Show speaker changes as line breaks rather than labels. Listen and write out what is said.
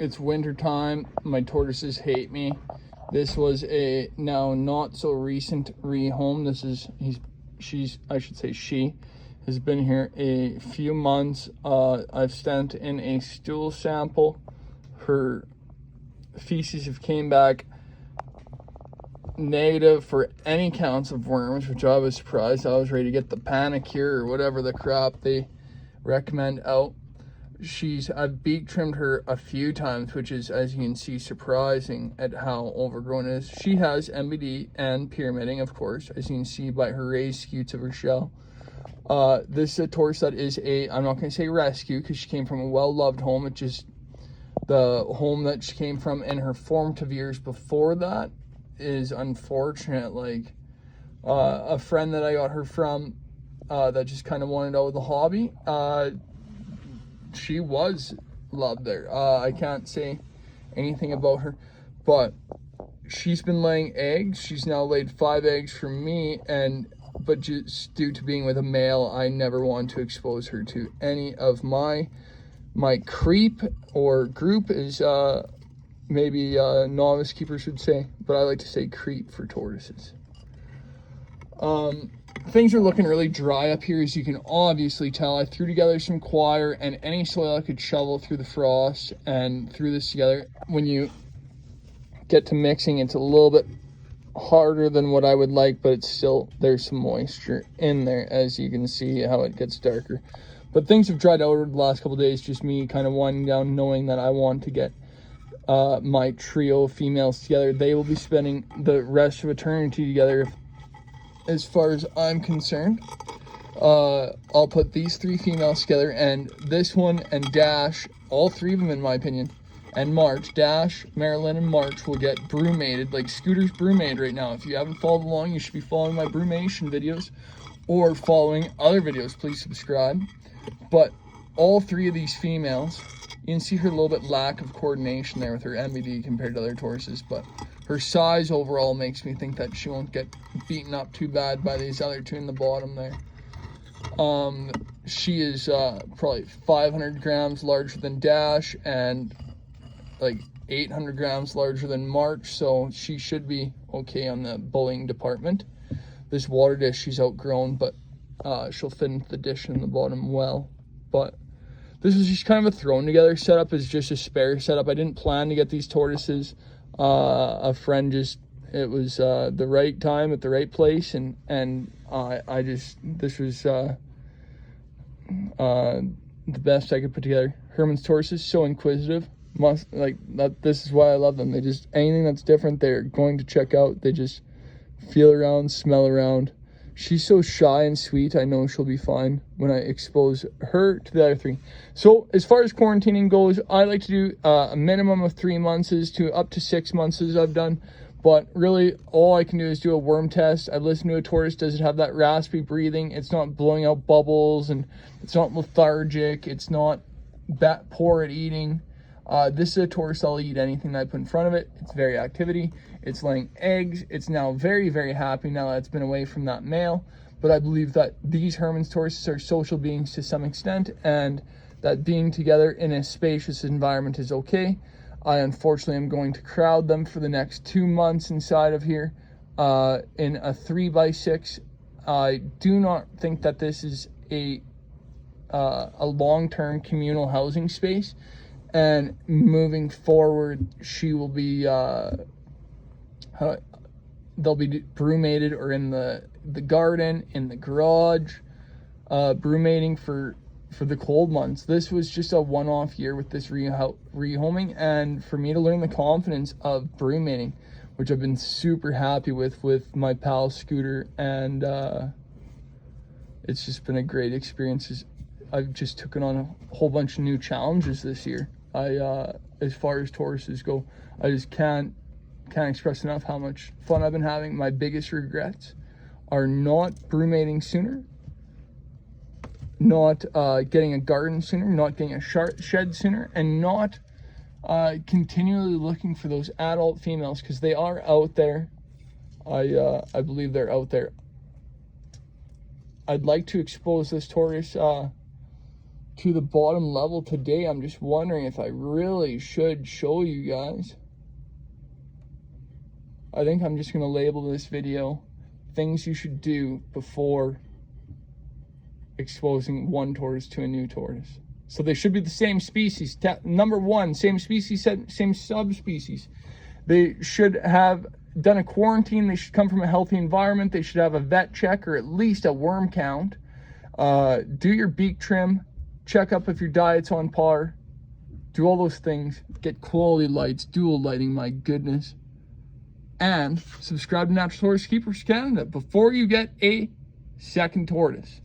It's winter time. My tortoises hate me. This was a now not so recent rehome. She has been here a few months. I've sent in a stool sample. Her feces have came back negative for any counts of worms, which I was surprised. I was ready to get the panic cure or whatever the crap they recommend out. I've beak trimmed her a few times, which is, as you can see, surprising at how overgrown it is. She has MBD and pyramiding, of course, as you can see by her raised scutes of her shell. This is a tortoise that is I'm not going to say rescue, because she came from a well-loved home. It's just the home that she came from in her formative years before that is unfortunate. Like, a friend that I got her from that just kind of wanted out of the hobby, she was loved there. I can't say anything about her, but she's been laying eggs. She's now laid 5 eggs for me, but just due to being with a male, I never want to expose her to any of my creep or group, is maybe novice keepers should say, but I like to say creep for tortoises. Things are looking really dry up here, as you can obviously tell. I threw together some coir and any soil I could shovel through the frost and threw this together. When you get to mixing, it's a little bit harder than what I would like, but it's still, there's some moisture in there, as you can see how it gets darker. But things have dried out over the last couple of days, just me kind of winding down, knowing that I want to get my trio of females together. They will be spending the rest of eternity together, as far as I'm concerned. I'll put these 3 females together, and this one and Dash, all 3 of them in my opinion, and March, Dash, Marilyn, and March will get brumated, like Scooter's brumate right now. If you haven't followed along, you should be following my brumation videos or following other videos. Please subscribe. But all 3 of these females, you can see her little bit lack of coordination there with her MBD compared to other tortoises, but her size overall makes me think that she won't get beaten up too bad by these other 2 in the bottom there. She is probably 500 grams larger than Dash and like 800 grams larger than March, so she should be okay on the bullying department. This water dish she's outgrown, but she'll fit into the dish in the bottom well. But this was just kind of a thrown together setup, as just a spare setup. I didn't plan to get these tortoises. A friend it was the right time at the right place, and this was the best I could put together. Herman's tortoises, so inquisitive, this is why I love them. They just, anything that's different, they're going to check out. They just feel around, smell around. She's so shy and sweet. I know she'll be fine when I expose her to the other 3. So as far as quarantining goes, I like to do a minimum of 3 months to up to 6 months as I've done. But really, all I can do is do a worm test. I listen to a tortoise. Does it have that raspy breathing? It's not blowing out bubbles, and it's not lethargic. It's not poor at eating. This is a tortoise that'll eat anything that I put in front of it. It's very activity. It's laying eggs. It's now very, very happy now that it's been away from that male. But I believe that these Herman's tortoises are social beings to some extent, and that being together in a spacious environment is okay. I unfortunately am going to crowd them for the next 2 months inside of here in a 3x6. I do not think that this is a long-term communal housing space. And moving forward, she will be, they'll be brumated or in the garden, in the garage, brumating for the cold months. This was just a one-off year with this rehoming, and for me to learn the confidence of brumating, which I've been super happy with my pal Scooter, and it's just been a great experience. I've just taken on a whole bunch of new challenges this year. As far as tortoises go, I just can't express enough how much fun I've been having. My biggest regrets are not brumating sooner, not getting a garden sooner, not getting a shed sooner, and not continually looking for those adult females, because they are out there. I believe they're out there. I'd like to expose this tortoise to the bottom level today. I'm just wondering if I really should show you guys. I think I'm just going to label this video things you should do before exposing one tortoise to a new tortoise. So they should be the same species. Number one, same species, same subspecies. They should have done a quarantine. They should come from a healthy environment. They should have a vet check or at least a worm count. Do your beak trim. Check up if your diet's on par. Do all those things. Get quality lights, dual lighting, my goodness. And subscribe to Natural Tortoise Keepers Canada before you get a second tortoise.